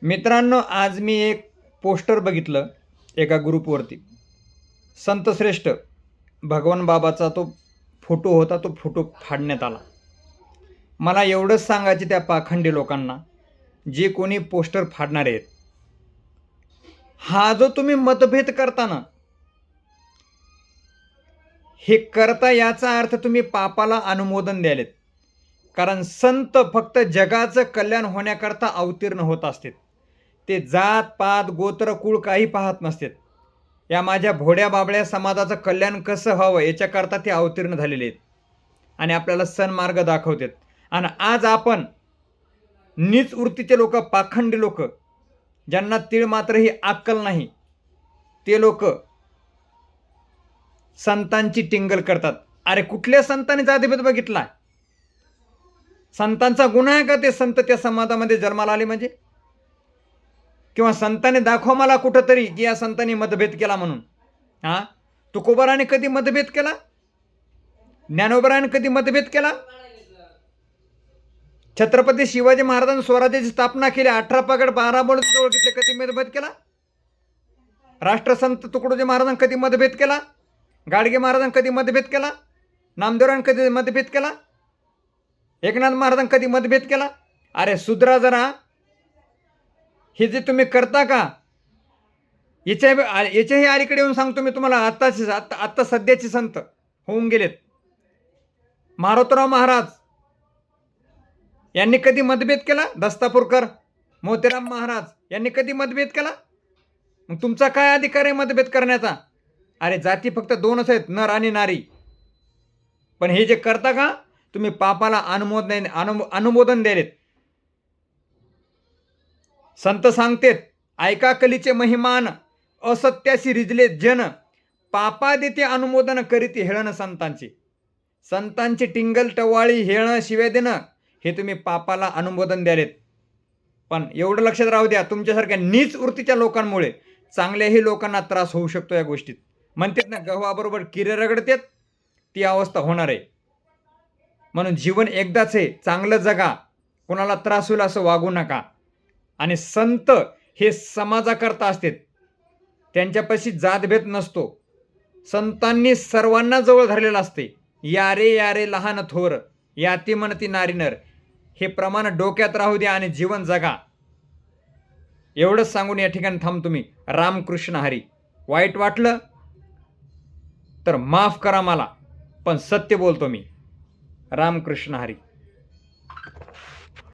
मित्रांनो, आज मी एक पोस्टर बघितलं एका ग्रुपवरती. संतश्रेष्ठ भगवान बाबाचा तो फोटो होता, तो फोटो फाडण्यात आला. मला एवढंच सांगायचे त्या पाखंडी लोकांना, जे कोणी पोस्टर फाडणार आहेत, हा जो तुम्ही मतभेद करता ना, हे करता याचा अर्थ तुम्ही पापाला अनुमोदन द्यालेत. कारण संत फक्त जगाचं कल्याण होण्याकरता अवतीर्ण होत असतात. ते जात पात गोत्र कुळ काही पाहत नसतात. या माझ्या भोड्या बाबड्या समाजाचं कल्याण कसं व्हावं याच्याकरता ते अवतीर्ण झालेले आहेत आणि आपल्याला सन्मार्ग दाखवतात. आणि आज आपण नीच वृत्तीचे लोक, पाखंडी लोक, ज्यांना तीळ मात्र ही अक्कल नाही, ते लोक संतांची टिंगल करतात. अरे कुठल्या संतांनी जातीभेद बघितला? संतांचा गुन्हा आहे का ते संत त्या समाजामध्ये जन्माला आले म्हणजे? किंवा संतांनी दाखवा मला कुठंतरी की या संतांनी मतभेद केला म्हणून. तुकोबाराने कधी मतभेद केला? ज्ञानोबाराने कधी मतभेद केला? छत्रपती शिवाजी महाराजांनी स्वराज्याची स्थापना केली, 18 पगड 12 बोल जवळ घेतले, कधी मतभेद केला? राष्ट्रसंत तुकडोजी महाराजांनी कधी मतभेद केला? गाडगे महाराजांनी कधी मतभेद केला? नामदेवरांनी कधी मतभेद केला? एकनाथ महाराजांनी कधी मतभेद केला? अरे सुधरा जरा. हे जे तुम्ही करता का, याच्याही अलीकडे येऊन सांगतो मी तुम्हाला. आत्ता सध्याचे संत होऊन गेलेत. मारोतराव महाराज यांनी कधी मतभेद केला? दस्तापूरकर, मोतीराम महाराज यांनी कधी मतभेद केला? मग तुमचा काय अधिकार आहे मतभेद करण्याचा? अरे जाती फक्त दोनच आहेत, नर आणि नारी. पण हे जे करता का तुम्ही, पापाला अनुमोदन द्यालेत. संत सांगतेत, ऐका कलीचे महिमान, असत्याशी रिजले जन, पापा देते अनुमोदन करीती हेळण संतांची. संतांची टिंगल टवाळी हेळणं शिव्या देणं हे तुम्ही पापाला अनुमोदन द्यालेत. पण एवढं लक्षात राहू द्या, तुमच्यासारख्या नीच वृत्तीच्या लोकांमुळे चांगल्याही लोकांना त्रास होऊ शकतो. या गोष्टीत म्हणतात ना, गव्हाबरोबर किरे रगडतात, ती अवस्था होणार आहे. म्हणून जीवन एकदाच आहे, चांगलं जगा, कोणाला त्रास होईल असं वागू नका. आणि संत हे समाजाकरता असतात, त्यांच्यापाशी जातभेद नसतो. संतांनी सर्वांना जवळ धरलेलं असते. यारे यारे लहान थोर, याती म्हणती नारी नर, हे प्रमाण डोक्यात राहू द्या आणि जीवन जगा. एवढंच सांगून या ठिकाणी थांबतो मी. रामकृष्ण हरी. वाईट वाटलं तर माफ करा मला, पण सत्य बोलतो मी. रामकृष्ण हरी.